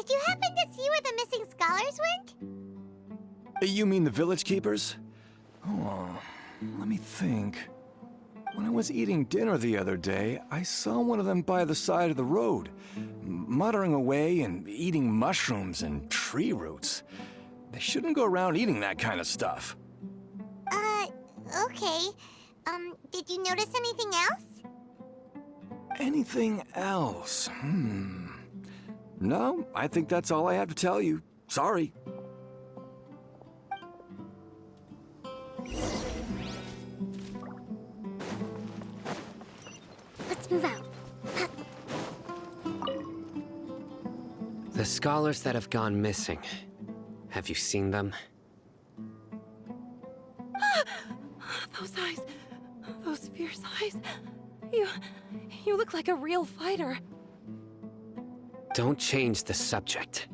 Did you happen to see where the missing scholars went? You mean the village keepers? Oh, let me think. When I was eating dinner the other day, I saw one of them by the side of the road, muttering away and eating mushrooms and tree roots. They shouldn't go around eating that kind of stuff. Okay. Did you notice anything else? Anything else? No, I think that's all I have to tell you. Sorry. Let's move out. The scholars that have gone missing. Have you seen them? Those eyes. Those fierce eyes. You look like a real fighter. Don't change the subject.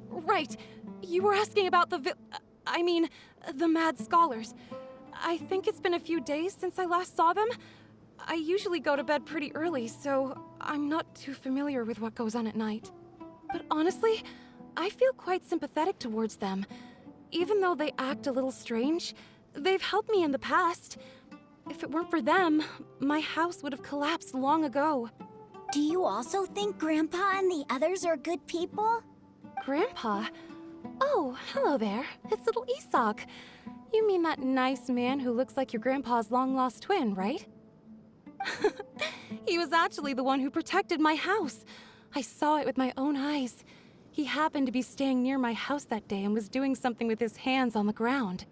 Right. You were asking about the the mad scholars. I think it's been a few days since I last saw them. I usually go to bed pretty early, so I'm not too familiar with what goes on at night. But honestly, I feel quite sympathetic towards them. Even though they act a little strange, they've helped me in the past. If it weren't for them, my house would have collapsed long ago. Do you also think Grandpa and the others are good people? Grandpa? Oh, hello there. It's little Isak. You mean that nice man who looks like your grandpa's long-lost twin, right? He was actually the one who protected my house. I saw it with my own eyes. He happened to be staying near my house that day and was doing something with his hands on the ground.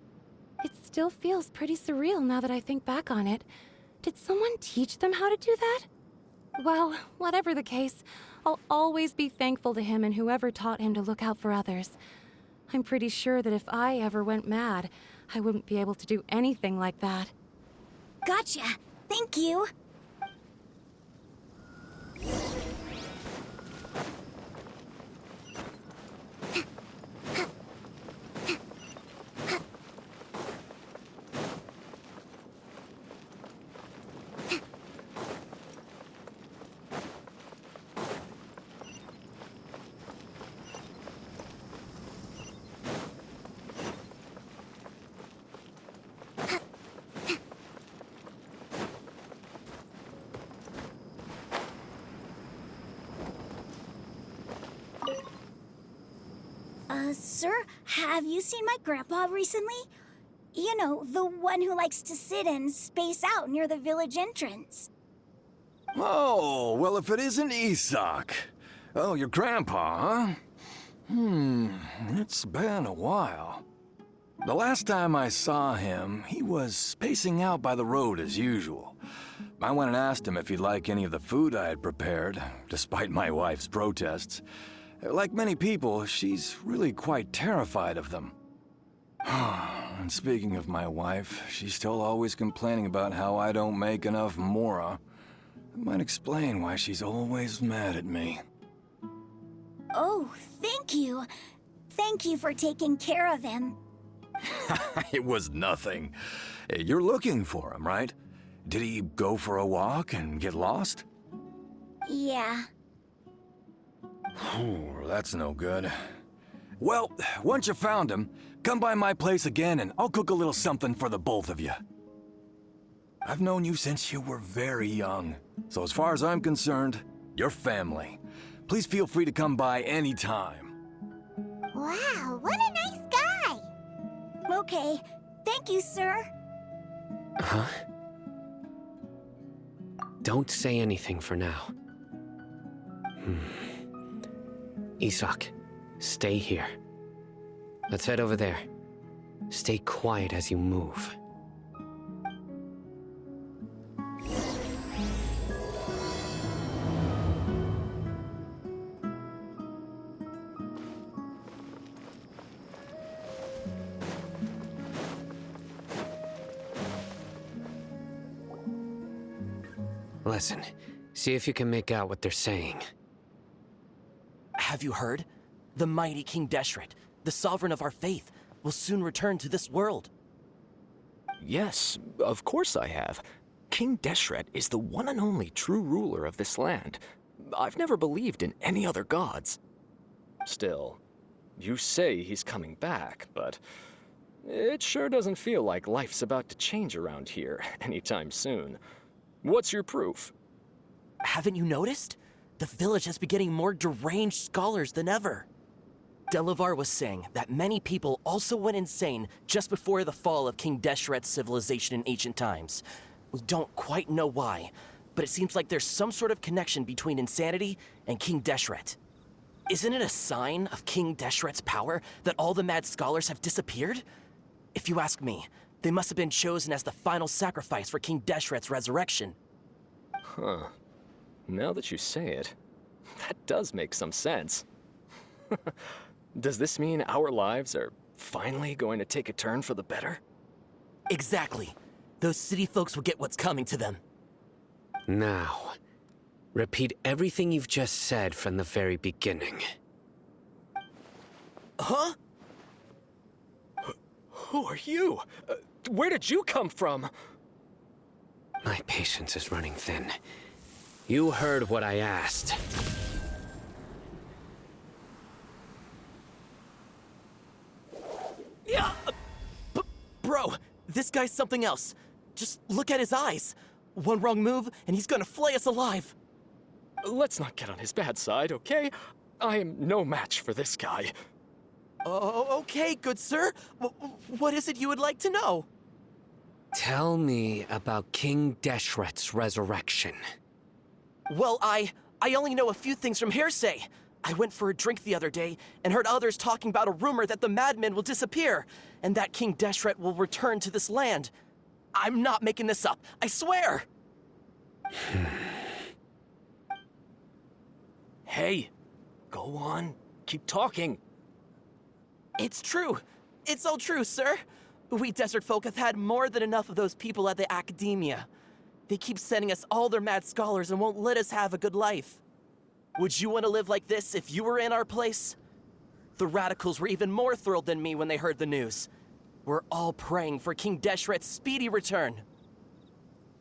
It still feels pretty surreal now that I think back on it. Did someone teach them how to do that? Well, whatever the case, I'll always be thankful to him and whoever taught him to look out for others. I'm pretty sure that if I ever went mad, I wouldn't be able to do anything like that. Gotcha. Thank you. Sir, have you seen my grandpa recently? You know, the one who likes to sit and space out near the village entrance. Oh, well, if it isn't Isak. Oh, your grandpa, huh? It's been a while. The last time I saw him, he was spacing out by the road as usual. I went and asked him if he'd like any of the food I had prepared, despite my wife's protests. Like many people, she's really quite terrified of them. And speaking of my wife, she's still always complaining about how I don't make enough mora. That might explain why she's always mad at me. Oh, thank you. Thank you for taking care of him. It was nothing. You're looking for him, right? Did he go for a walk and get lost? Yeah. That's no good. Well, once you found him, come by my place again and I'll cook a little something for the both of you. I've known you since you were very young, so as far as I'm concerned, you're family. Please feel free to come by anytime. Wow, what a nice guy! Okay, thank you, sir. Huh? Don't say anything for now. Isak, stay here. Let's head over there. Stay quiet as you move. Listen, see if you can make out what they're saying. Have you heard? The mighty King Deshret, the sovereign of our faith, will soon return to this world. Yes, of course I have. King Deshret is the one and only true ruler of this land. I've never believed in any other gods. Still, you say he's coming back, but it sure doesn't feel like life's about to change around here anytime soon. What's your proof? Haven't you noticed? The village has been getting more deranged scholars than ever. Delavar was saying that many people also went insane just before the fall of King Deshret's civilization in ancient times. We don't quite know why, but it seems like there's some sort of connection between insanity and King Deshret. Isn't it a sign of King Deshret's power that all the mad scholars have disappeared? If you ask me, they must have been chosen as the final sacrifice for King Deshret's resurrection. Huh. Now that you say it, that does make some sense. Does this mean our lives are finally going to take a turn for the better? Exactly. Those city folks will get what's coming to them. Now, repeat everything you've just said from the very beginning. Huh? Who are you? Where did you come from? My patience is running thin. You heard what I asked. Yeah! Bro, this guy's something else. Just look at his eyes. One wrong move, and he's gonna flay us alive. Let's not get on his bad side, okay? I am no match for this guy. Oh, okay, good sir. What is it you would like to know? Tell me about King Deshret's resurrection. Well, I only know a few things from hearsay. I went for a drink the other day and heard others talking about a rumor that the madmen will disappear and that King Deshret will return to this land. I'm not making this up, I swear! Hey, go on. Keep talking. It's true. It's all true, sir. We desert folk have had more than enough of those people at the academia. They keep sending us all their mad scholars and won't let us have a good life. Would you want to live like this if you were in our place? The radicals were even more thrilled than me when they heard the news. We're all praying for King Deshret's speedy return.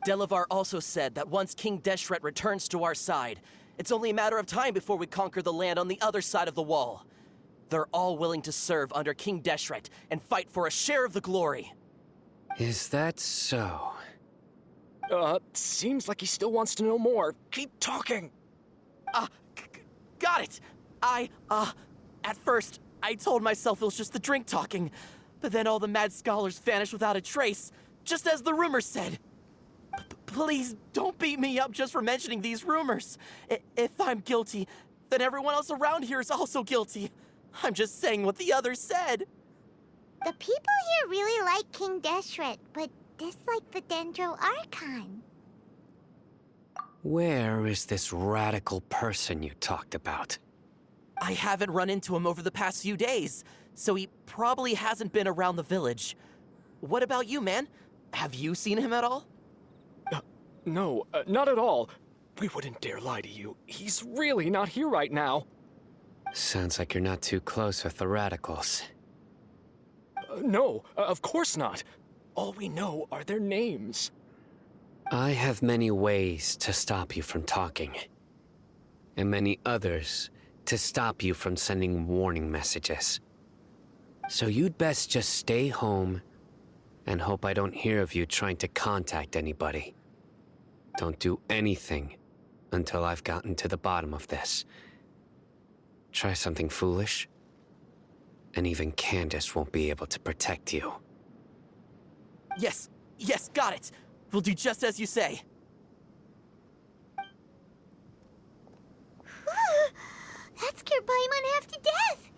Delavar also said that once King Deshret returns to our side, it's only a matter of time before we conquer the land on the other side of the wall. They're all willing to serve under King Deshret and fight for a share of the glory. Is that so? Seems like he still wants to know more. Keep talking. Got it! At first, I told myself it was just the drink talking, but then all the mad scholars vanished without a trace, just as the rumors said. Please don't beat me up just for mentioning these rumors. If I'm guilty, then everyone else around here is also guilty. I'm just saying what the others said. The people here really like King Deshret, but dislike the Dendro Archon. Where is this radical person you talked about? I haven't run into him over the past few days, so he probably hasn't been around the village. What about you, man? Have you seen him at all? No, not at all. We wouldn't dare lie to you. He's really not here right now. Sounds like you're not too close with the radicals. No, of course not. All we know are their names. I have many ways to stop you from talking, and many others to stop you from sending warning messages. So you'd best just stay home and hope I don't hear of you trying to contact anybody. Don't do anything until I've gotten to the bottom of this. Try something foolish, and even Candace won't be able to protect you. Yes, got it. We'll do just as you say. That scared Paimon half to death.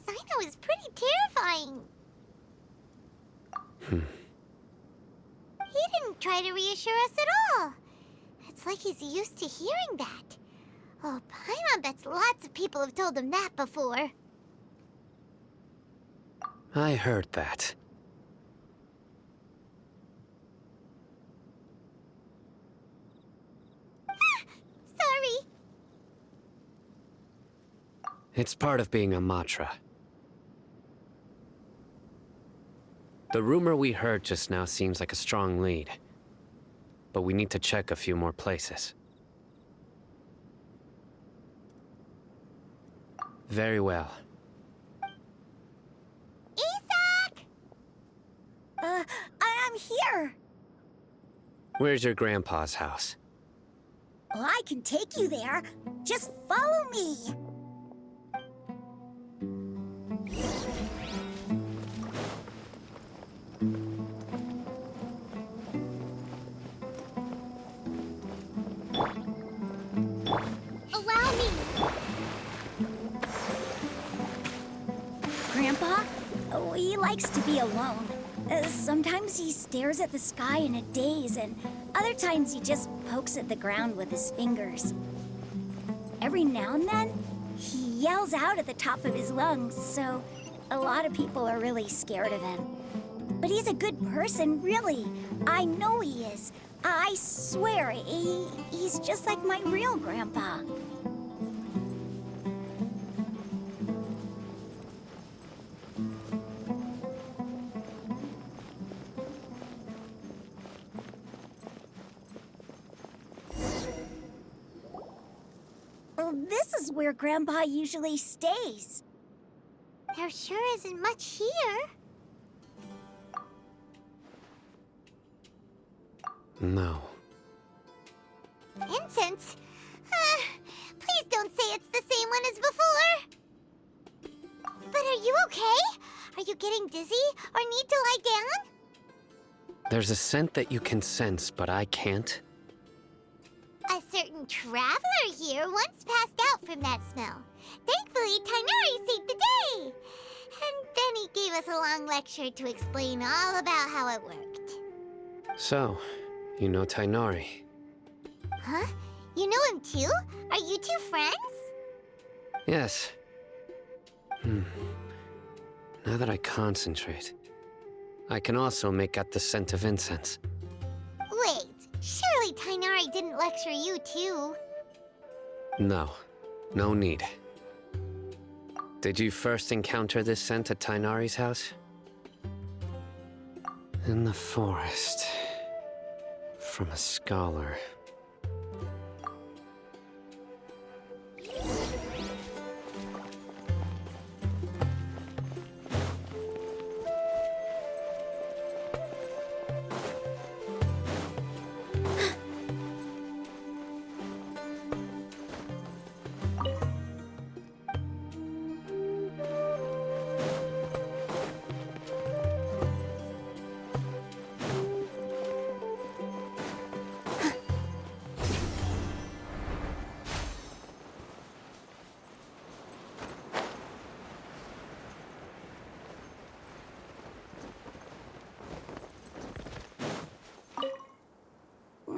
Sino is pretty terrifying. He didn't try to reassure us at all. It's like he's used to hearing that. Oh, Paimon bets lots of people have told him that before. I heard that. Sorry. It's part of being a Matra. The rumor we heard just now seems like a strong lead, but we need to check a few more places. Very well. Isak! I'm here. Where's your grandpa's house? Well, I can take you there. Just follow me. Allow me! Grandpa? Oh, he likes to be alone. Sometimes he stares at the sky in a daze, and other times he just pokes at the ground with his fingers. Every now and then, he yells out at the top of his lungs, so a lot of people are really scared of him. But he's a good person, really. I know he is. I swear, he's just like my real grandpa. Well, this is where Grandpa usually stays. There sure isn't much here. No. Incense? Please don't say it's the same one as before. But are you okay? Are you getting dizzy or need to lie down? There's a scent that you can sense, but I can't. A certain traveler here once passed out from that smell. Thankfully, Tainari saved the day. And then he gave us a long lecture to explain all about how it worked. So, you know Tainari. Huh? You know him too? Are you two friends? Yes. Now that I concentrate, I can also make out the scent of incense. Wait, surely Tainari didn't lecture you too. No, no need. Did you first encounter this scent at Tainari's house? In the forest. From a scholar.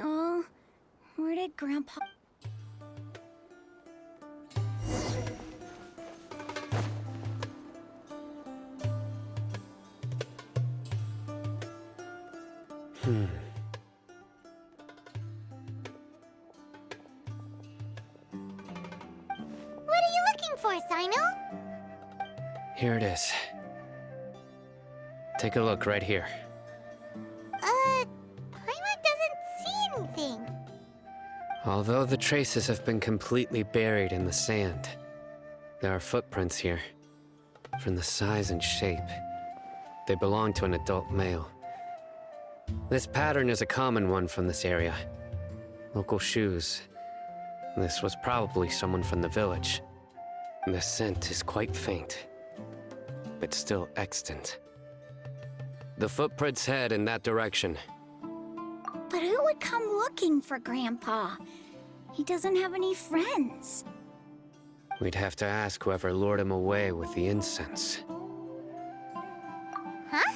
Oh, where did Grandpa... What are you looking for, Sino? Here it is. Take a look right here. Paimon doesn't see anything. Although the traces have been completely buried in the sand, there are footprints here. From the size and shape, they belong to an adult male. This pattern is a common one from this area. Local shoes. This was probably someone from the village. The scent is quite faint, but still extant. The footprints head in that direction. But who would come looking for Grandpa? He doesn't have any friends. We'd have to ask whoever lured him away with the incense. Huh?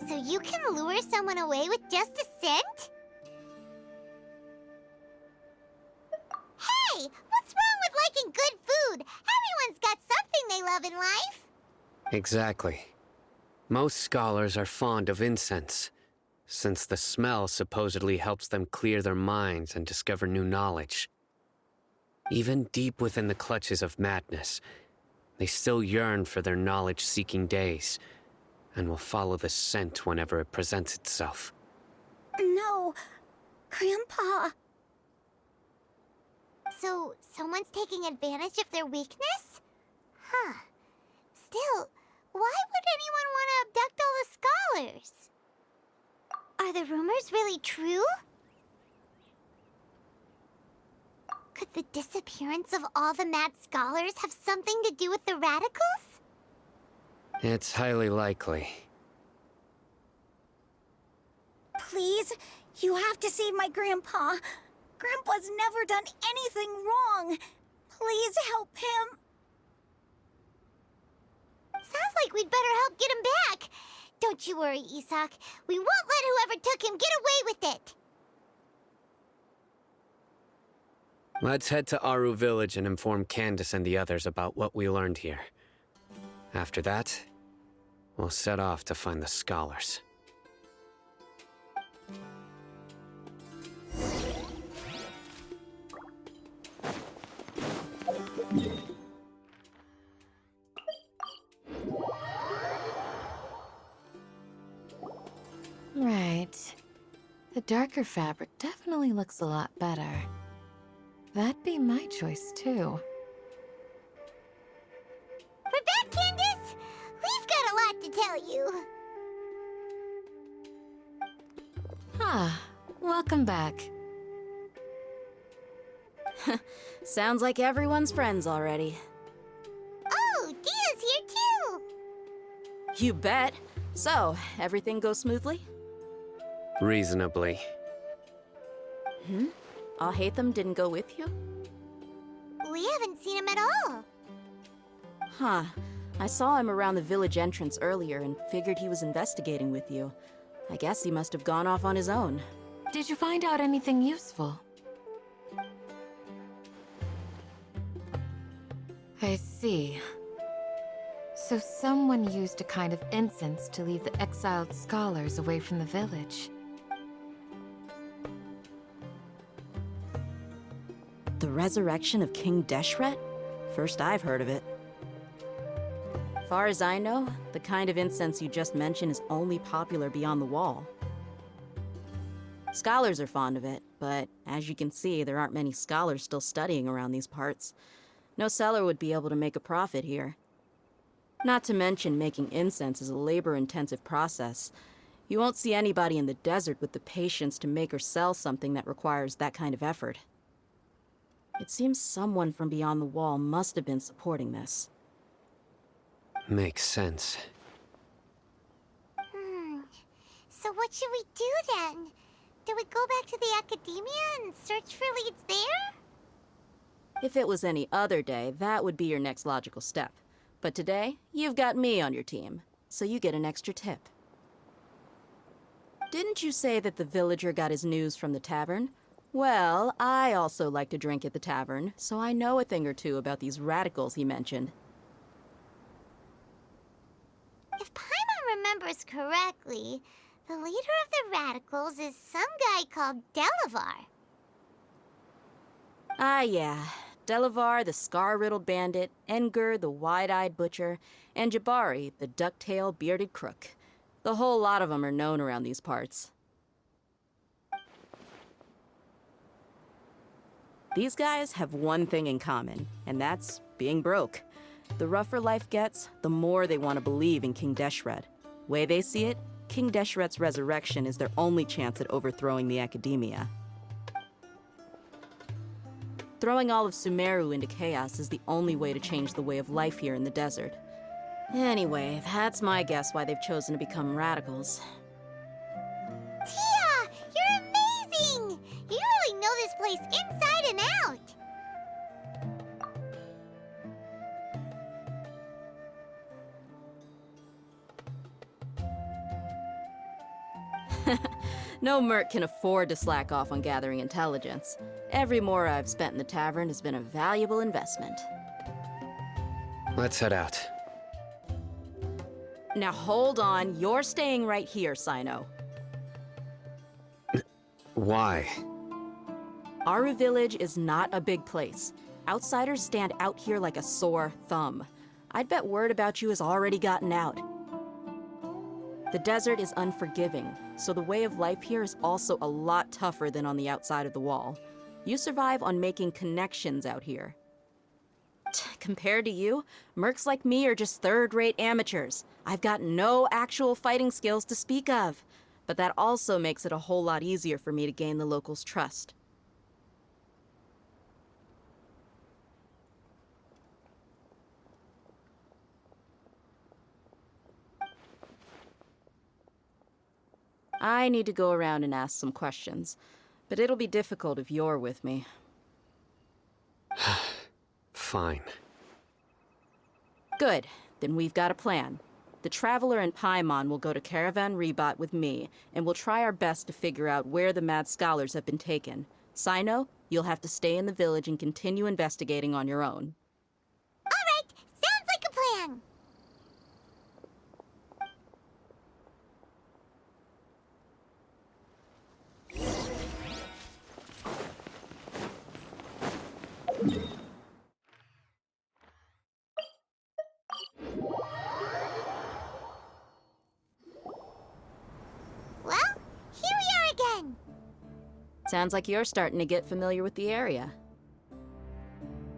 So you can lure someone away with just a scent? Hey! What's wrong with liking good food? Everyone's got something they love in life. Exactly. Most scholars are fond of incense, since the smell supposedly helps them clear their minds and discover new knowledge. Even deep within the clutches of madness, they still yearn for their knowledge-seeking days, and will follow the scent whenever it presents itself. No, Grandpa. So, someone's taking advantage of their weakness? Huh. Still, why would anyone want to abduct all the scholars? Are the rumors really true? Could the disappearance of all the mad scholars have something to do with the radicals? It's highly likely. Please, you have to save my grandpa. Grandpa's never done anything wrong. Please help him. Sounds like we'd better help get him back. Don't you worry, Isak. We won't let whoever took him get away with it. Let's head to Aru Village and inform Candace and the others about what we learned here. After that, we'll set off to find the scholars. Right. The darker fabric definitely looks a lot better. That'd be my choice, too. We're back, Candace! We've got a lot to tell you. Ah, welcome back. Sounds like everyone's friends already. Oh, Dia's here too! You bet. So, everything goes smoothly? Reasonably. Alhaitham didn't go with you? We haven't seen him at all. Huh. I saw him around the village entrance earlier and figured he was investigating with you. I guess he must have gone off on his own. Did you find out anything useful? I see. So someone used a kind of incense to lead the exiled scholars away from the village. The resurrection of King Deshret? First I've heard of it. Far as I know, the kind of incense you just mentioned is only popular beyond the wall. Scholars are fond of it, but as you can see, there aren't many scholars still studying around these parts. No seller would be able to make a profit here. Not to mention, making incense is a labor-intensive process. You won't see anybody in the desert with the patience to make or sell something that requires that kind of effort. It seems someone from beyond the wall must have been supporting this. Makes sense. So what should we do then? Do we go back to the academia and search for leads there? If it was any other day, that would be your next logical step. But today, you've got me on your team, so you get an extra tip. Didn't you say that the villager got his news from the tavern? Well, I also like to drink at the tavern, so I know a thing or two about these radicals he mentioned. If Paimon remembers correctly, the leader of the radicals is some guy called Delavar. Ah, yeah. Delavar, the scar-riddled bandit, Engur, the wide-eyed butcher, and Jabari, the duck-tailed bearded crook. The whole lot of them are known around these parts. These guys have one thing in common, and that's being broke. The rougher life gets, the more they want to believe in King Deshret. Way they see it, King Deshret's resurrection is their only chance at overthrowing the academia. Throwing all of Sumeru into chaos is the only way to change the way of life here in the desert. Anyway, that's my guess why they've chosen to become radicals. Tia! You're amazing! You really know this place inside and out! No merc can afford to slack off on gathering intelligence. Every more I've spent in the tavern has been a valuable investment. Let's head out. Now hold on, you're staying right here, Sino. Why? Aru Village is not a big place. Outsiders stand out here like a sore thumb. I'd bet word about you has already gotten out. The desert is unforgiving, so the way of life here is also a lot tougher than on the outside of the wall. You survive on making connections out here. Compared to you, mercs like me are just third-rate amateurs. I've got no actual fighting skills to speak of. But that also makes it a whole lot easier for me to gain the locals' trust. I need to go around and ask some questions, but it'll be difficult if you're with me. Fine. Good. Then we've got a plan. The Traveler and Paimon will go to Caravan Rebot with me, and we'll try our best to figure out where the Mad Scholars have been taken. Sino, you'll have to stay in the village and continue investigating on your own. All right, sounds like a plan. Well, here we are again. Sounds like you're starting to get familiar with the area.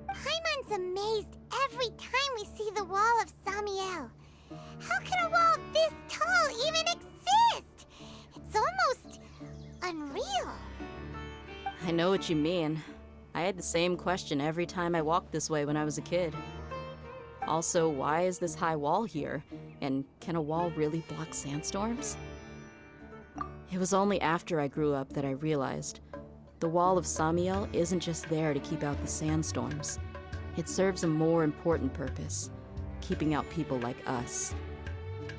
Paimon's amazed every time we see the wall of Samiel. How can a wall this tall even exist? It's almost unreal. I know what you mean. I had the same question every time I walked this way when I was a kid. Also, why is this high wall here? And can a wall really block sandstorms? It was only after I grew up that I realized the wall of Samiel isn't just there to keep out the sandstorms. It serves a more important purpose, keeping out people like us.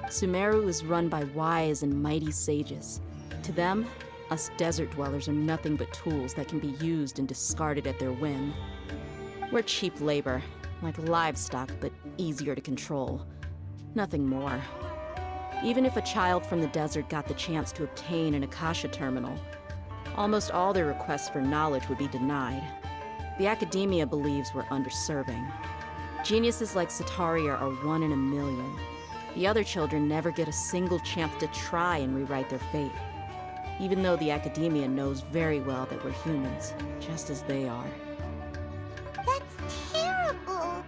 Sumeru is run by wise and mighty sages. To them, us desert dwellers are nothing but tools that can be used and discarded at their whim. We're cheap labor, like livestock, but easier to control. Nothing more. Even if a child from the desert got the chance to obtain an Akasha terminal, almost all their requests for knowledge would be denied. The academia believes we're underserving. Geniuses like Sataria are 1 in a million. The other children never get a single chance to try and rewrite their fate. Even though the academia knows very well that we're humans, just as they are. That's terrible.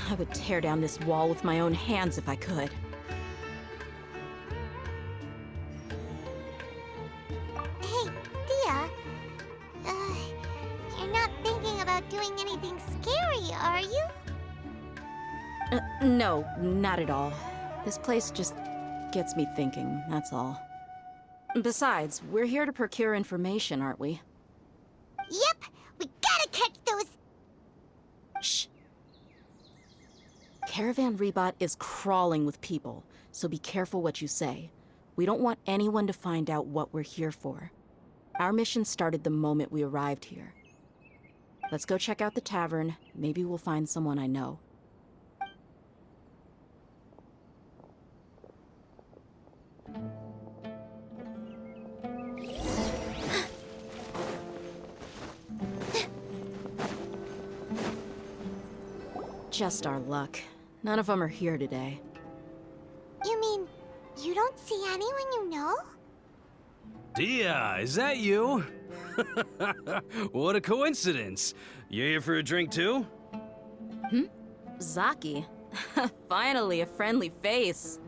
I would tear down this wall with my own hands if I could. Hey, Dia. You're not thinking about doing anything scary, are you? No, not at all. This place just gets me thinking, that's all. Besides, we're here to procure information, aren't we? Yep, we gotta catch those. Shh. Caravan Rebot is crawling with people, so be careful what you say. We don't want anyone to find out what we're here for. Our mission started the moment we arrived here. Let's go check out the tavern. Maybe we'll find someone I know. Just our luck. None of them are here today. You mean, you don't see anyone you know? Dia, is that you? What a coincidence. You here for a drink too? Zaki. Finally, a friendly face.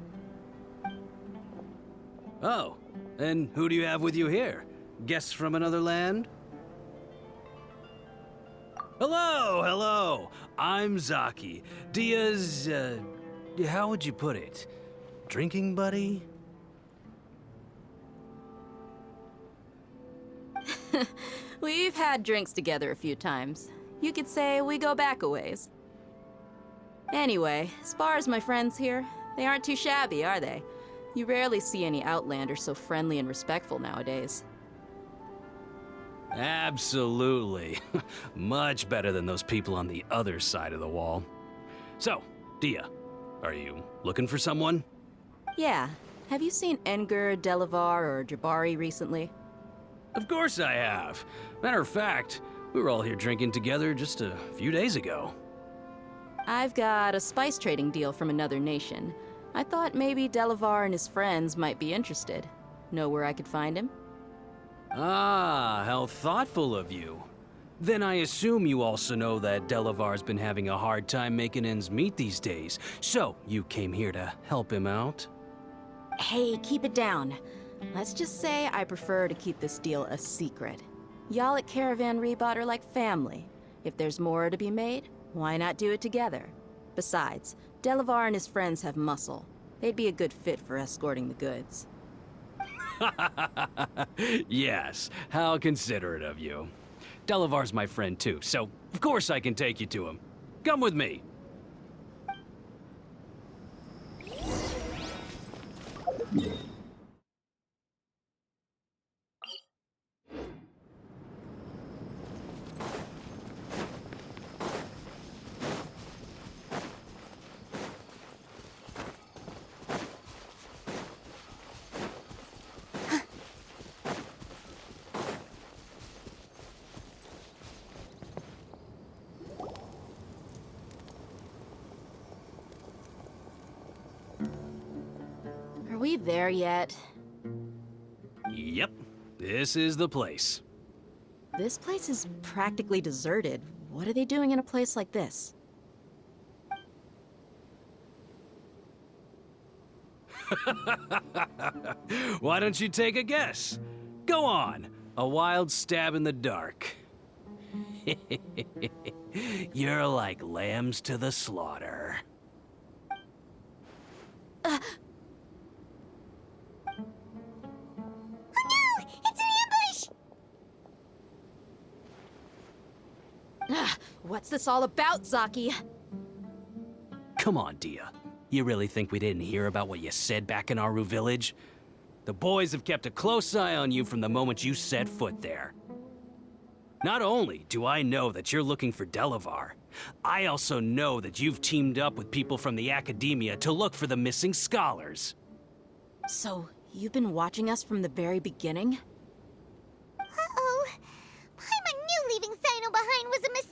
Oh, and who do you have with you here? Guests from another land? Hello, hello. I'm Zaki. Dia's, how would you put it? Drinking buddy? We've had drinks together a few times. You could say we go back a ways. Anyway, as far as my friends here, they aren't too shabby, are they? You rarely see any Outlanders so friendly and respectful nowadays. Absolutely. Much better than those people on the other side of the wall. So, Dia, are you looking for someone? Yeah. Have you seen Enger, Delavar, or Jabari recently? Of course I have. Matter of fact, we were all here drinking together just a few days ago. I've got a spice trading deal from another nation. I thought maybe Delavar and his friends might be interested. Know where I could find him? Ah, how thoughtful of you. Then I assume you also know that Delavar's been having a hard time making ends meet these days. So, you came here to help him out? Hey, keep it down. Let's just say I prefer to keep this deal a secret. Y'all at Caravan Rebot are like family. If there's more to be made, why not do it together? Besides, Delavar and his friends have muscle. They'd be a good fit for escorting the goods. Yes, how considerate of you. Delavar's my friend too, so of course I can take you to him. Come with me. Are we there yet? Yep, this is the place. This place is practically deserted. What are they doing in a place like this? Why don't you take a guess? Go on, a wild stab in the dark. You're like lambs to the slaughter. What's this all about, Zaki? Come on, Dia. You really think we didn't hear about what you said back in Aru village? The boys have kept a close eye on you from the moment you set foot there. Not only do I know that you're looking for Delavar, I also know that you've teamed up with people from the Academia to look for the missing scholars. So, you've been watching us from the very beginning? Uh-oh. Paimon knew leaving Sino behind was a mistake!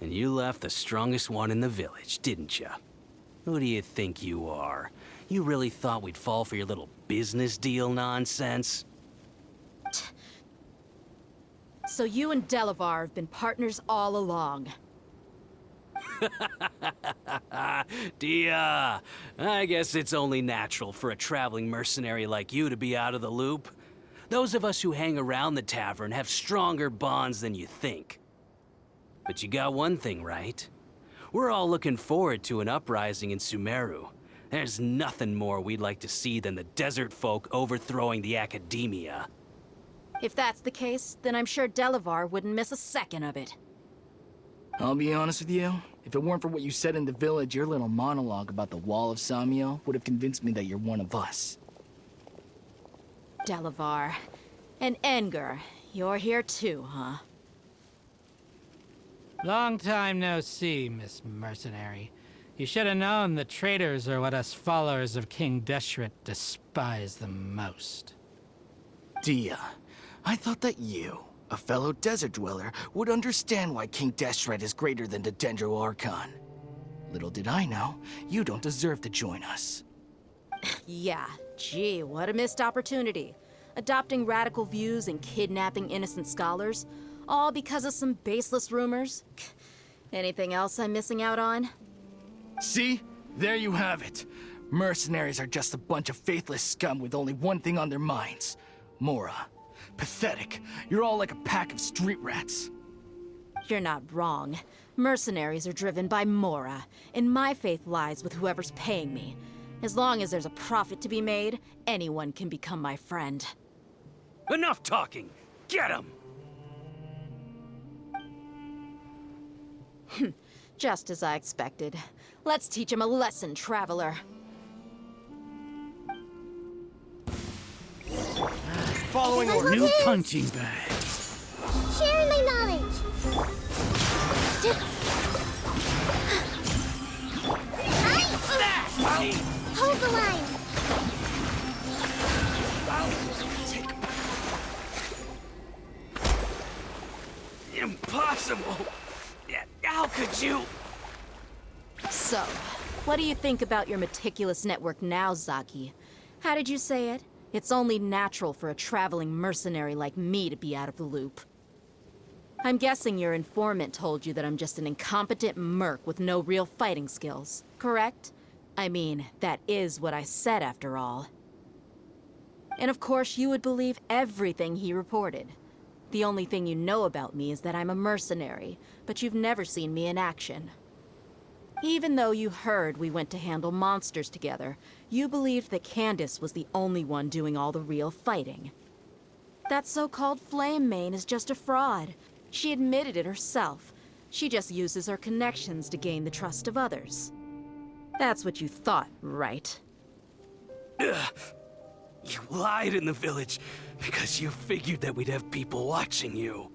And you left the strongest one in the village, didn't you? Who do you think you are? You really thought we'd fall for your little business deal nonsense? So you and Delavar have been partners all along. Dia, I guess it's only natural for a traveling mercenary like you to be out of the loop. Those of us who hang around the tavern have stronger bonds than you think. But you got one thing right. We're all looking forward to an uprising in Sumeru. There's nothing more we'd like to see than the desert folk overthrowing the Academia. If that's the case, then I'm sure Delavar wouldn't miss a second of it. I'll be honest with you. If it weren't for what you said in the village, your little monologue about the Wall of Samiel would have convinced me that you're one of us. Delavar. And Enger, you're here too, huh? Long time no see, Miss Mercenary. You should have known the traitors are what us followers of King Deshret despise the most. Dia, I thought that you, a fellow desert dweller, would understand why King Deshret is greater than the Dendro Archon. Little did I know, you don't deserve to join us. Yeah, gee, what a missed opportunity. Adopting radical views and kidnapping innocent scholars, all because of some baseless rumors. Anything else I'm missing out on? See? There you have it. Mercenaries are just a bunch of faithless scum with only one thing on their minds. Mora. Pathetic. You're all like a pack of street rats. You're not wrong. Mercenaries are driven by Mora, and my faith lies with whoever's paying me. As long as there's a profit to be made, anyone can become my friend. Enough talking! Get him! Just as I expected. Let's teach him a lesson, traveler. Following our New punching bag. Sharing my knowledge. Hold the line. Impossible! How could you? So, what do you think about your meticulous network now, Zaki? How did you say it? It's only natural for a traveling mercenary like me to be out of the loop. I'm guessing your informant told you that I'm just an incompetent merc with no real fighting skills, correct? I mean, that is what I said after all. And of course, you would believe everything he reported. The only thing you know about me is that I'm a mercenary, but you've never seen me in action. Even though you heard we went to handle monsters together, you believed that Candace was the only one doing all the real fighting. That so-called Flame Mane is just a fraud. She admitted it herself. She just uses her connections to gain the trust of others. That's what you thought, right? Ugh. You lied in the village because you figured that we'd have people watching you.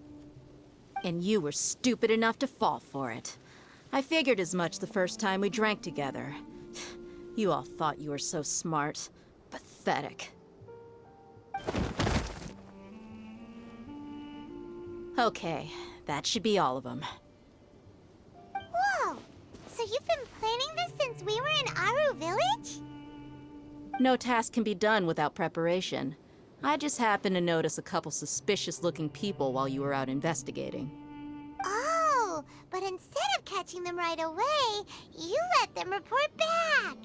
And you were stupid enough to fall for it. I figured as much the first time we drank together. You all thought you were so smart. Pathetic. Okay, that should be all of them. Whoa! So you've been planning this since we were in Aru Village? No task can be done without preparation. I just happened to notice a couple suspicious-looking people while you were out investigating. Oh, but instead of catching them right away, you let them report back.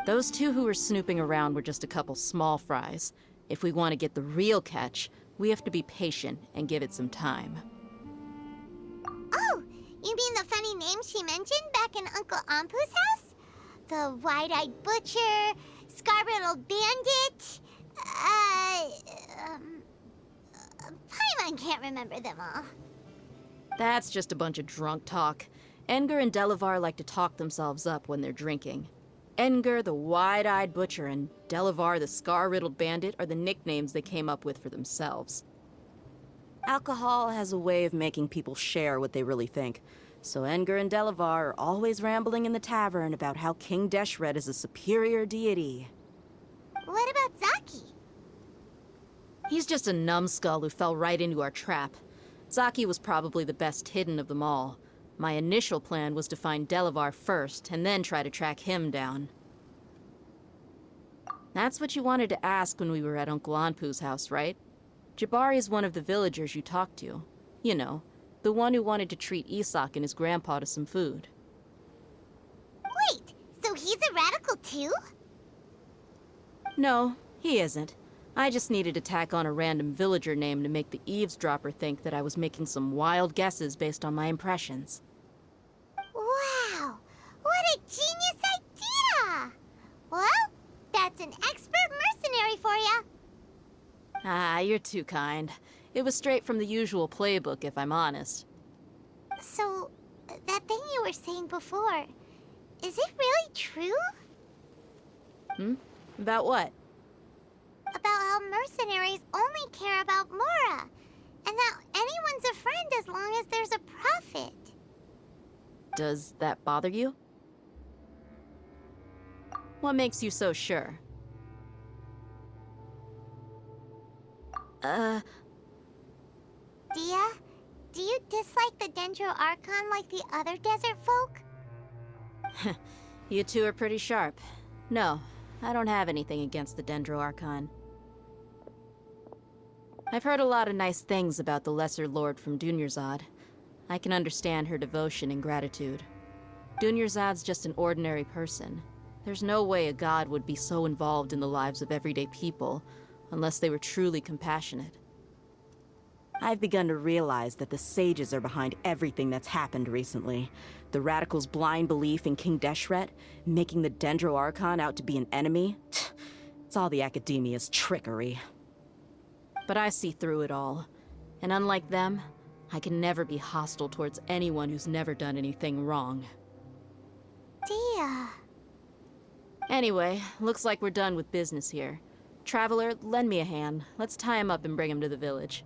Those two who were snooping around were just a couple small fries. If we want to get the real catch, we have to be patient and give it some time. Oh, you mean the funny name she mentioned back in Uncle Ampu's house? The wide-eyed butcher, scar-riddled bandit, Paimon can't remember them all. That's just a bunch of drunk talk. Edgar and Delavar like to talk themselves up when they're drinking. Edgar, the wide-eyed butcher, and Delavar, the scar-riddled bandit, are the nicknames they came up with for themselves. Alcohol has a way of making people share what they really think, so Edgar and Delavar are always rambling in the tavern about how King Deshret is a superior deity. What about Zaki? He's just a numbskull who fell right into our trap. Zaki was probably the best hidden of them all. My initial plan was to find Delavar first, and then try to track him down. That's what you wanted to ask when we were at Uncle Anpu's house, right? Jabari is one of the villagers you talked to. You know, the one who wanted to treat Isak and his grandpa to some food. Wait, so he's a radical too? No, he isn't. I just needed to tack on a random villager name to make the eavesdropper think that I was making some wild guesses based on my impressions. Wow, what a genius idea! Well, that's an expert mercenary for ya. Ah, you're too kind. It was straight from the usual playbook, if I'm honest. So, that thing you were saying before, is it really true? About what? About how mercenaries only care about Mora, and that anyone's a friend as long as there's a profit. Does that bother you? What makes you so sure? Dia, do you dislike the Dendro Archon like the other desert folk? You two are pretty sharp. No, I don't have anything against the Dendro Archon. I've heard a lot of nice things about the Lesser Lord from Dunyarzad. I can understand her devotion and gratitude. Dunyarzad's just an ordinary person. There's no way a god would be so involved in the lives of everyday people, unless they were truly compassionate. I've begun to realize that the sages are behind everything that's happened recently. The radicals' blind belief in King Deshret, making the Dendro Archon out to be an enemy. It's all the academia's trickery. But I see through it all. And unlike them, I can never be hostile towards anyone who's never done anything wrong. Dia. Anyway, looks like we're done with business here. Traveler, lend me a hand. Let's tie him up and bring him to the village.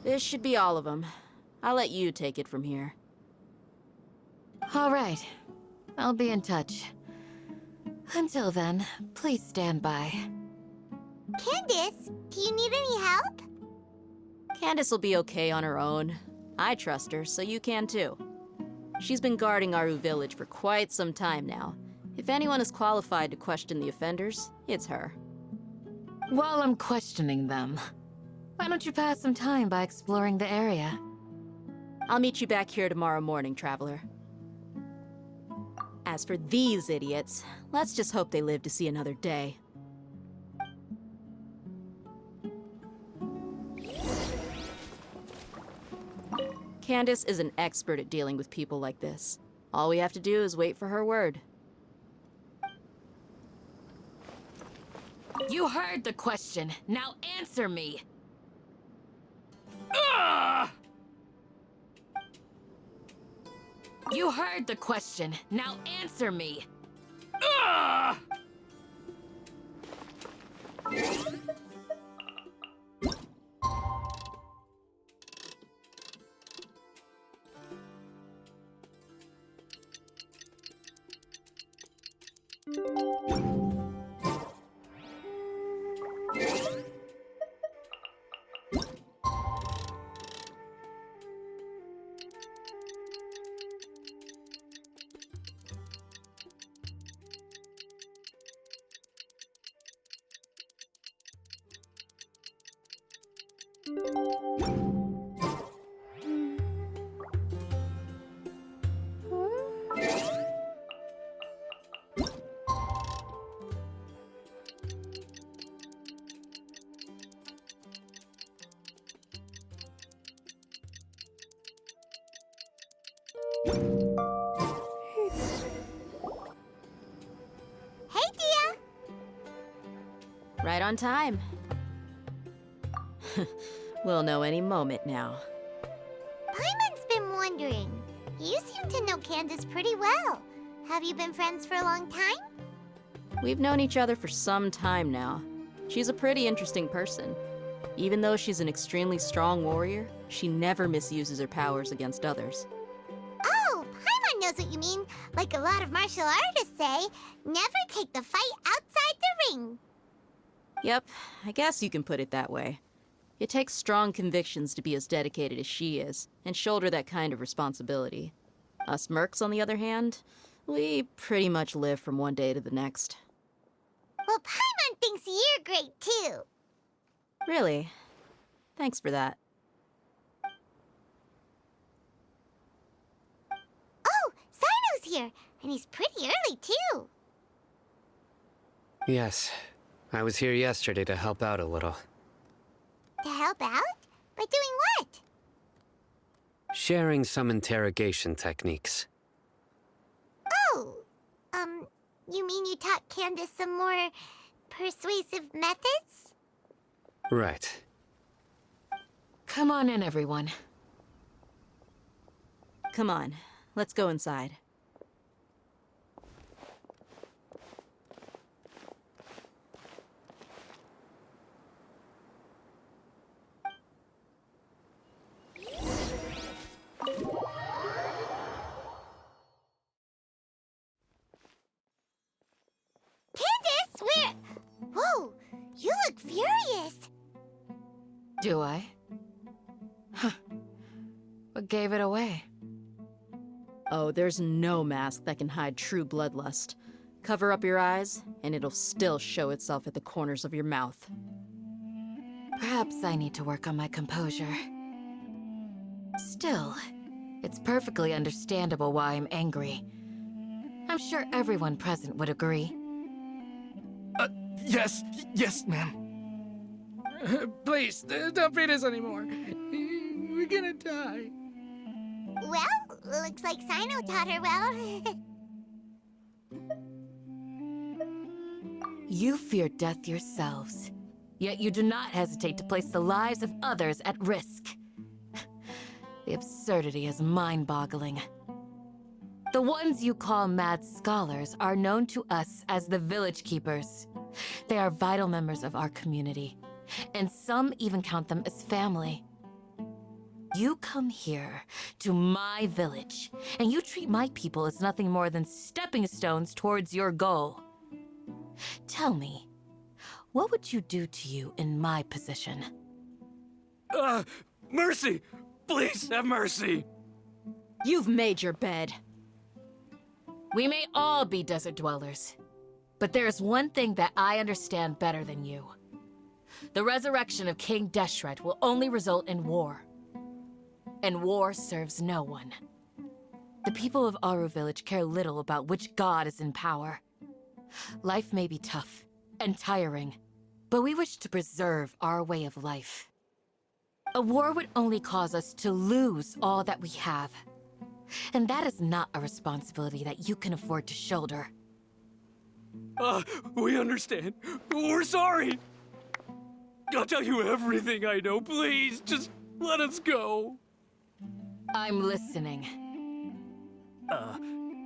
This should be all of them. I'll let you take it from here. All right. I'll be in touch. Until then, please stand by. Candace, do you need any help? Candace will be okay on her own. I trust her, so you can too. She's been guarding Aru Village for quite some time now. If anyone is qualified to question the offenders, it's her. While I'm questioning them, why don't you pass some time by exploring the area? I'll meet you back here tomorrow morning, Traveler. As for these idiots, let's just hope they live to see another day. Candace is an expert at dealing with people like this. All we have to do is wait for her word. You heard the question. Now answer me. You heard the question. Now answer me. Hey, Dia! Right on time. We'll know any moment now. Paimon's been wondering. You seem to know Candace pretty well. Have you been friends for a long time? We've known each other for some time now. She's a pretty interesting person. Even though she's an extremely strong warrior, she never misuses her powers against others. Oh, Paimon knows what you mean. Like a lot of martial artists say, never take the fight outside the ring. Yep, I guess you can put it that way. It takes strong convictions to be as dedicated as she is, and shoulder that kind of responsibility. Us mercs, on the other hand, we pretty much live from one day to the next. Well, Paimon thinks you're great too. Really? Thanks for that. Oh, Sino's here, and he's pretty early too. Yes, I was here yesterday to help out a little. To help out? By doing what? Sharing some interrogation techniques. Oh, you mean you taught Candace some more persuasive methods? Right. Come on in, everyone. Come on, let's go inside. Candace, where? Whoa, you look furious. Do I? Huh. What gave it away? Oh, there's no mask that can hide true bloodlust. Cover up your eyes, and it'll still show itself at the corners of your mouth. Perhaps I need to work on my composure. Still, it's perfectly understandable why I'm angry. I'm sure everyone present would agree. Yes, ma'am. Please, don't beat us anymore. We're gonna die. Well, looks like Sino taught her well. You fear death yourselves, yet you do not hesitate to place the lives of others at risk. The absurdity is mind-boggling. The ones you call mad scholars are known to us as the Village Keepers. They are vital members of our community, and some even count them as family. You come here, to my village, and you treat my people as nothing more than stepping stones towards your goal. Tell me, what would you do to you in my position? Mercy! Please have mercy. You've made your bed. We may all be desert dwellers, but there is one thing that I understand better than you. The resurrection of King Deshret will only result in war. And war serves no one. The people of Aru Village care little about which god is in power. Life may be tough and tiring, but we wish to preserve our way of life. A war would only cause us to lose all that we have. And that is not a responsibility that you can afford to shoulder. We understand. We're sorry. I'll tell you everything I know. Please, just let us go. I'm listening.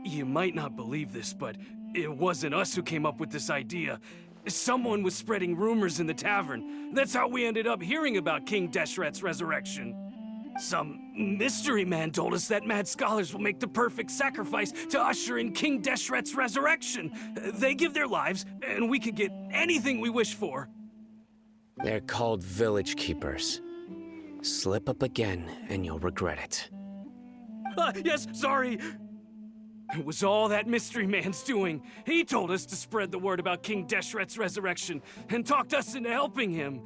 You might not believe this, but it wasn't us who came up with this idea. Someone was spreading rumors in the tavern. That's how we ended up hearing about King Deshret's resurrection. Some mystery man told us that mad scholars will make the perfect sacrifice to usher in King Deshret's resurrection. They give their lives, and we can get anything we wish for. They're called village keepers. Slip up again, and you'll regret it. Yes, sorry. It was all that mystery man's doing. He told us to spread the word about King Deshret's resurrection and talked us into helping him.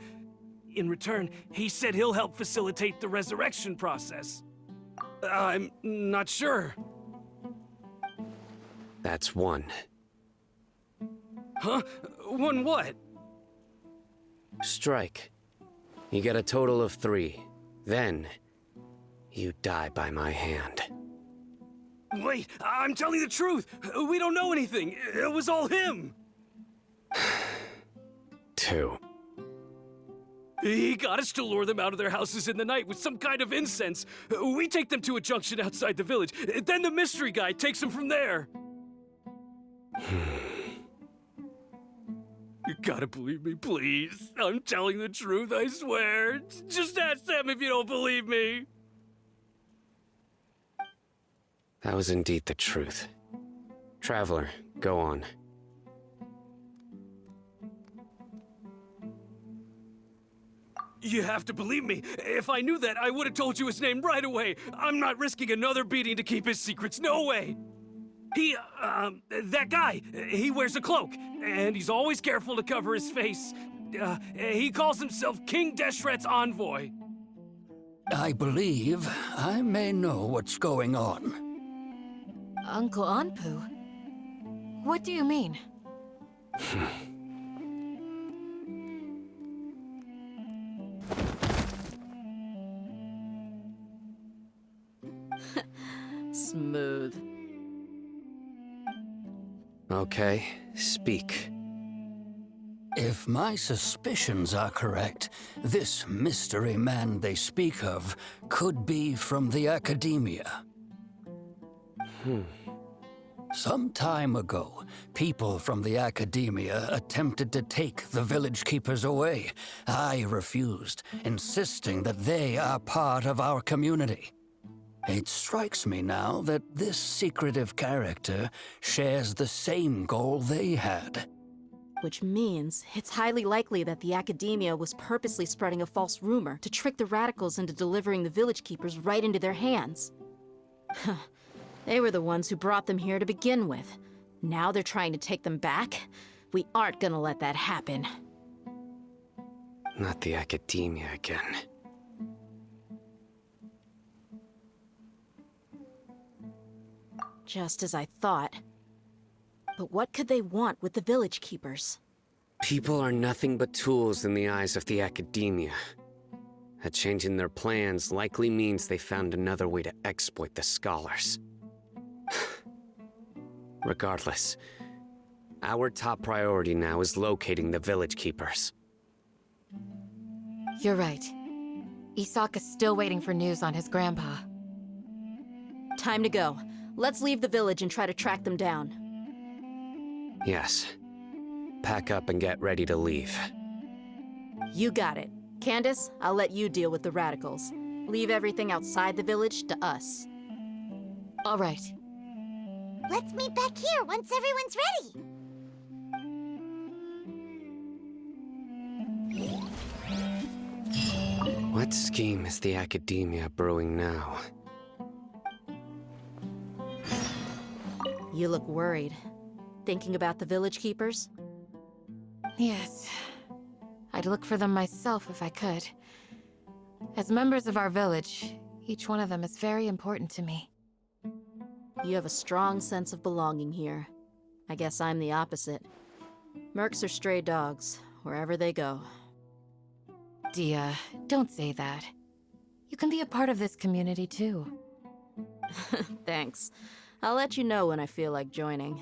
In return, he said he'll help facilitate the resurrection process. I'm not sure. That's one. Huh? One what? Strike. You get a total of 3. Then, you die by my hand. Wait, I'm telling the truth. We don't know anything. It was all him. 2. He got us to lure them out of their houses in the night with some kind of incense. We take them to a junction outside the village. Then the mystery guy takes them from there. You gotta believe me, please. I'm telling the truth, I swear. Just ask them if you don't believe me. That was indeed the truth. Traveler, go on. You have to believe me. If I knew that, I would have told you his name right away. I'm not risking another beating to keep his secrets. No way. That guy, he wears a cloak, and he's always careful to cover his face. He calls himself King Deshret's envoy. I believe I may know what's going on. Uncle Anpu? What do you mean? Smooth. Okay, speak. If my suspicions are correct, this mystery man they speak of could be from the Academia. Some time ago, people from the Academia attempted to take the village keepers away. I refused, insisting that they are part of our community. It strikes me now that this secretive character shares the same goal they had. Which means it's highly likely that the Academia was purposely spreading a false rumor to trick the radicals into delivering the village keepers right into their hands. They were the ones who brought them here to begin with. Now they're trying to take them back? We aren't gonna let that happen. Not the Academia again. Just as I thought. But what could they want with the village keepers? People are nothing but tools in the eyes of the Academia. A change in their plans likely means they found another way to exploit the scholars. Regardless, our top priority now is locating the village keepers. You're right. Isak is still waiting for news on his grandpa. Time to go. Let's leave the village and try to track them down. Yes. Pack up and get ready to leave. You got it. Candace, I'll let you deal with the radicals. Leave everything outside the village to us. All right. Let's meet back here once everyone's ready. What What scheme is the Academia brewing now? You look worried. Thinking about the village keepers? Yes. I'd look for them myself if I could. As members of our village, each one of them is very important to me. You have a strong sense of belonging here. I guess I'm the opposite. Mercs are stray dogs, wherever they go. Dia, don't say that. You can be a part of this community too. Thanks. I'll let you know when I feel like joining.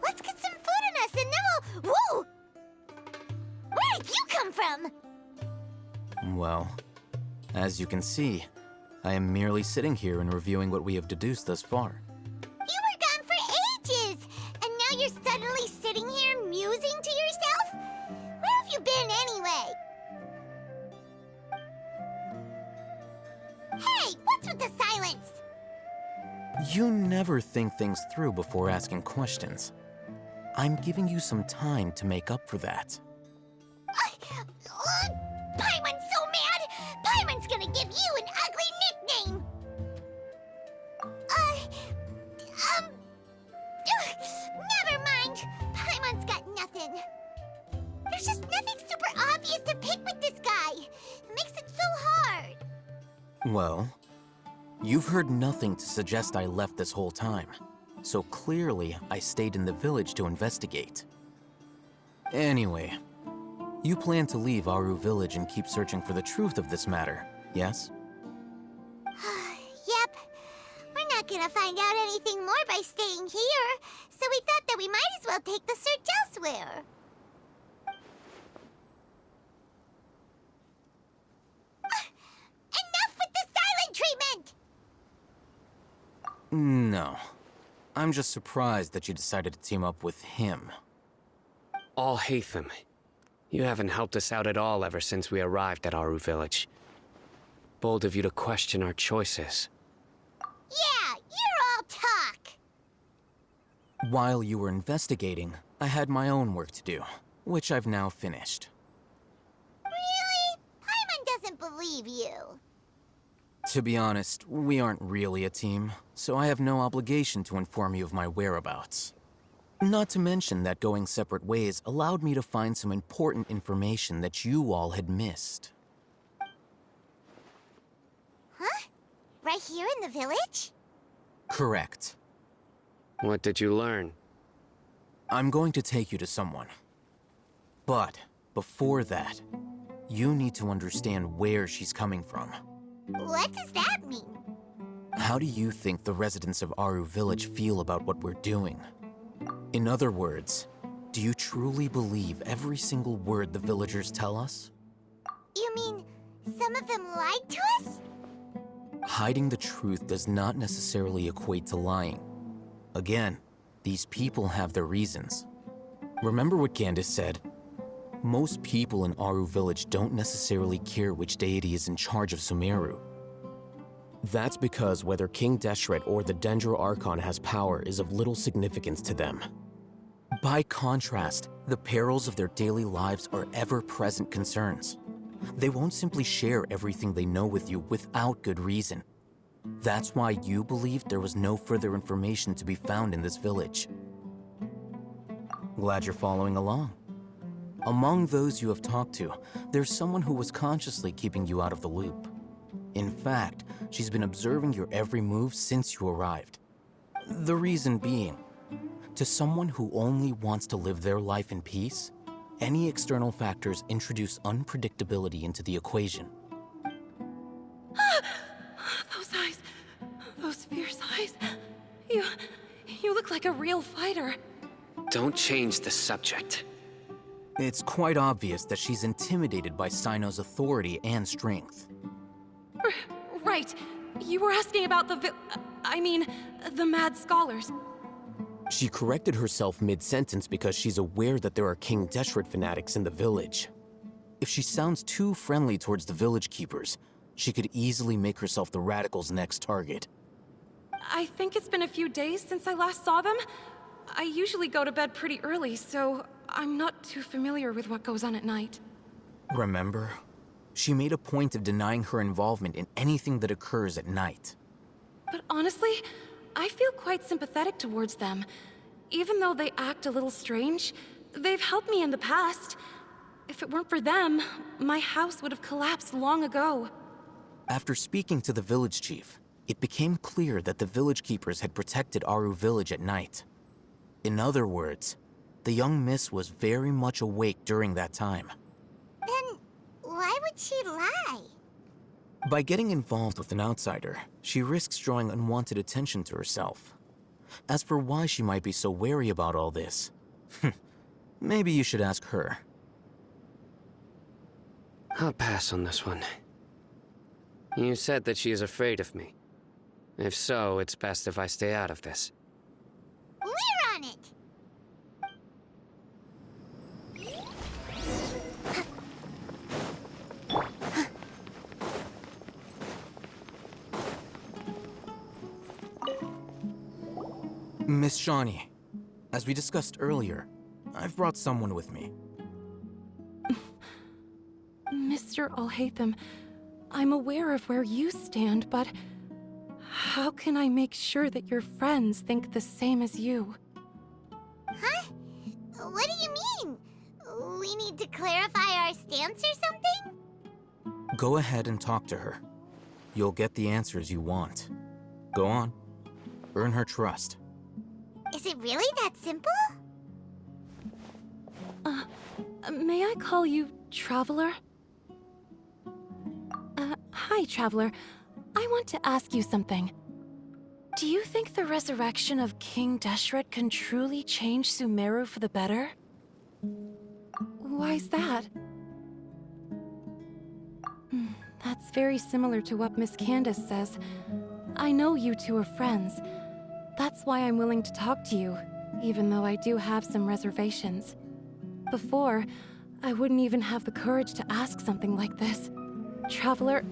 Let's get some food in us and then we'll... Whoa! Where did you come from? Well, as you can see, I am merely sitting here and reviewing what we have deduced thus far. You were gone for ages, and now you're suddenly sitting here musing to yourself? Where have you been anyway? Hey, what's with the silence? You never think things through before asking questions. I'm giving you some time to make up for that. Paimon's so mad! Paimon's gonna give you an ugly nickname! Never mind. Paimon's got nothing. There's just nothing super obvious to pick with this guy. It makes it so hard. Well, you've heard nothing to suggest I left this whole time, so clearly I stayed in the village to investigate. Anyway, you plan to leave Aru village and keep searching for the truth of this matter, yes? Yep. We're not gonna find out anything more by staying here, so we thought that we might as well take the search elsewhere. Enough with the silent treatment! No. I'm just surprised that you decided to team up with him. Alhaitham, you haven't helped us out at all ever since we arrived at Aru village. Bold of you to question our choices. Yeah, you're all talk! While you were investigating, I had my own work to do, which I've now finished. Really? Paimon doesn't believe you. To be honest, we aren't really a team, so I have no obligation to inform you of my whereabouts. Not to mention that going separate ways allowed me to find some important information that you all had missed. Huh? Right here in the village? Correct. What did you learn? I'm going to take you to someone. But before that, you need to understand where she's coming from. What does that mean? How do you think the residents of Aru village feel about what we're doing? In other words, do you truly believe every single word the villagers tell us? You mean some of them lied to us? Hiding the truth does not necessarily equate to lying. Again, these people have their reasons. Remember what Candace said? Most people in Aru village don't necessarily care which deity is in charge of Sumeru. That's because whether King Deshret or the Dendro Archon has power is of little significance to them. By contrast, the perils of their daily lives are ever-present concerns. They won't simply share everything they know with you without good reason. That's why you believed there was no further information to be found in this village. Glad you're following along. Among those you have talked to, there's someone who was consciously keeping you out of the loop. In fact, she's been observing your every move since you arrived. The reason being, to someone who only wants to live their life in peace, any external factors introduce unpredictability into the equation. Those eyes. Those fierce eyes. You look like a real fighter. Don't change the subject. It's quite obvious that she's intimidated by Sino's authority and strength. Right. You were asking about the Mad Scholars. She corrected herself mid-sentence because she's aware that there are King Deshret fanatics in the village. If she sounds too friendly towards the village keepers, she could easily make herself the Radicals' next target. I think it's been a few days since I last saw them. I usually go to bed pretty early, so I'm not too familiar with what goes on at night. Remember? She made a point of denying her involvement in anything that occurs at night. But honestly, I feel quite sympathetic towards them. Even though they act a little strange, they've helped me in the past. If it weren't for them, my house would have collapsed long ago. After speaking to the village chief, it became clear that the village keepers had protected Aru village at night. In other words, the young miss was very much awake during that time. Then why would she lie? By getting involved with an outsider, she risks drawing unwanted attention to herself. As for why she might be so wary about all this, maybe you should ask her. I'll pass on this one. You said that she is afraid of me. If so, it's best if I stay out of this. We're on it! Miss Shawnee, as we discussed earlier, I've brought someone with me. Mr. Alhaitham, I'm aware of where you stand, but how can I make sure that your friends think the same as you? Huh? What do you mean? We need to clarify our stance or something? Go ahead and talk to her. You'll get the answers you want. Go on. Earn her trust. Is it really that simple? May I call you Traveler? Hi, Traveler. I want to ask you something. Do you think the resurrection of King Deshret can truly change Sumeru for the better? Why's that? That's very similar to what Miss Candace says. I know you two are friends. That's why I'm willing to talk to you, even though I do have some reservations. Before, I wouldn't even have the courage to ask something like this. Traveler,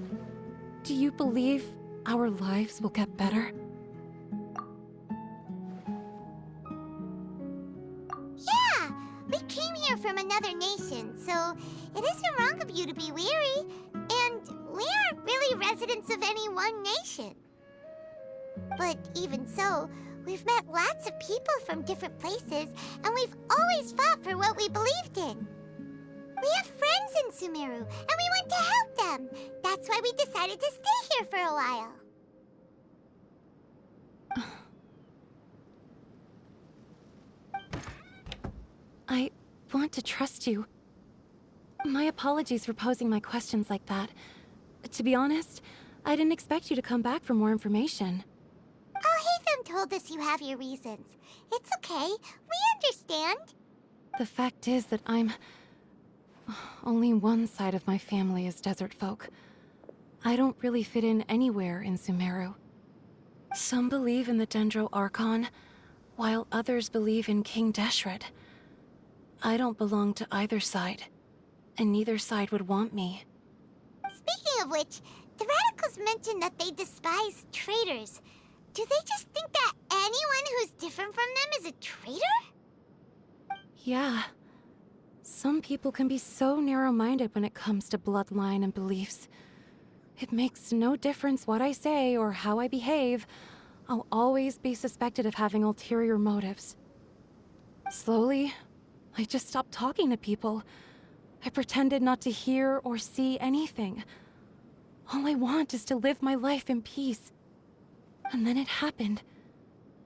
do you believe our lives will get better? Yeah! We came here from another nation, so it isn't wrong of you to be weary. And we aren't really residents of any one nation. But even so, we've met lots of people from different places, and we've always fought for what we believed in. We have friends in Sumeru, and we want to help them. That's why we decided to stay here for a while. I want to trust you. My apologies for posing my questions like that. To be honest, I didn't expect you to come back for more information. Alhaitham told us you have your reasons. It's okay. We understand. The fact is that only one side of my family is desert folk. I don't really fit in anywhere in Sumeru. Some believe in the Dendro Archon, while others believe in King Deshret. I don't belong to either side, and neither side would want me. Speaking of which, the Radicals mentioned that they despise traitors. Do they just think that anyone who's different from them is a traitor? Yeah. Some people can be so narrow-minded when it comes to bloodline and beliefs. It makes no difference what I say or how I behave. I'll always be suspected of having ulterior motives. Slowly, I just stopped talking to people. I pretended not to hear or see anything. All I want is to live my life in peace. And then it happened.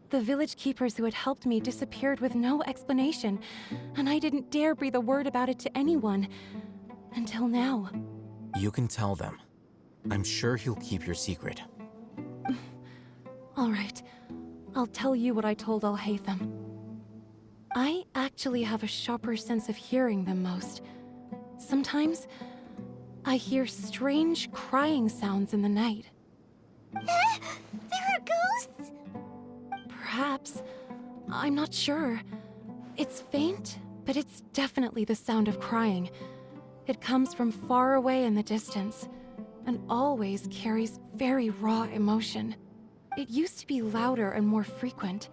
The village keepers who had helped me disappeared with no explanation, and I didn't dare breathe a word about it to anyone. Until now. You can tell them. I'm sure he'll keep your secret. All right. I'll tell you what I told Alhaitham. I actually have a sharper sense of hearing than most. Sometimes, I hear strange crying sounds in the night. There are ghosts? Perhaps. I'm not sure. It's faint, but it's definitely the sound of crying. It comes from far away in the distance. and always carries very raw emotion. It used to be louder and more frequent,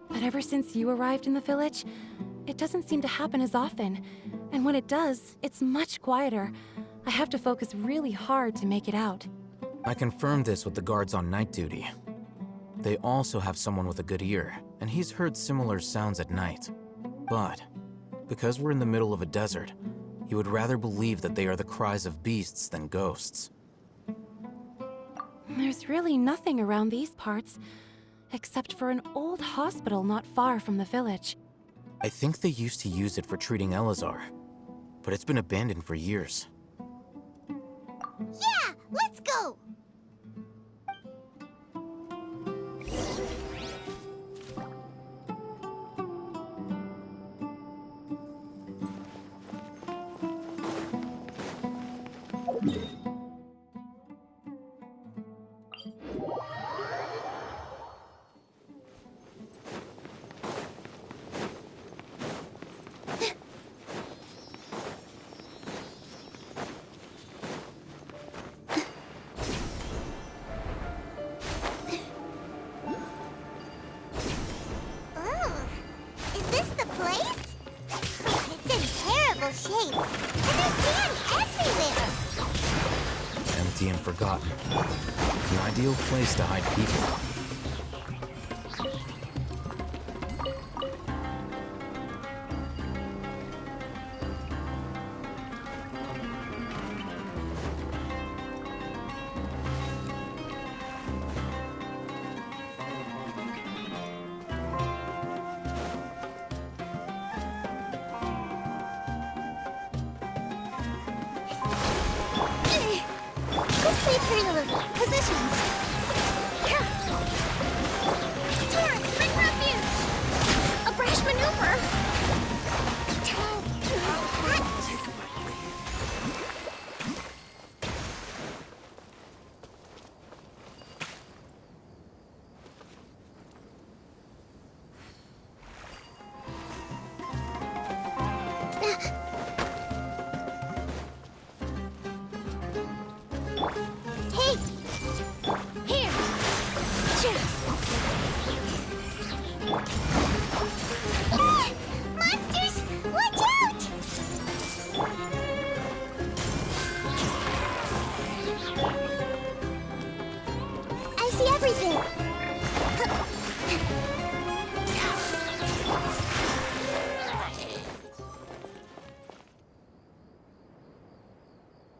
but ever since you arrived in the village, it doesn't seem to happen as often. And when it does, it's much quieter. I have to focus really hard to make it out. I confirmed this with the guards on night duty. They also have someone with a good ear, and he's heard similar sounds at night. But because we're in the middle of a desert, he would rather believe that they are the cries of beasts than ghosts. There's really nothing around these parts, except for an old hospital not far from the village. I think they used to use it for treating Elazar, but it's been abandoned for years. Yeah, let's go! Shape. And there's sand everywhere. Empty and forgotten. The ideal place to hide people. Let's leave her positions.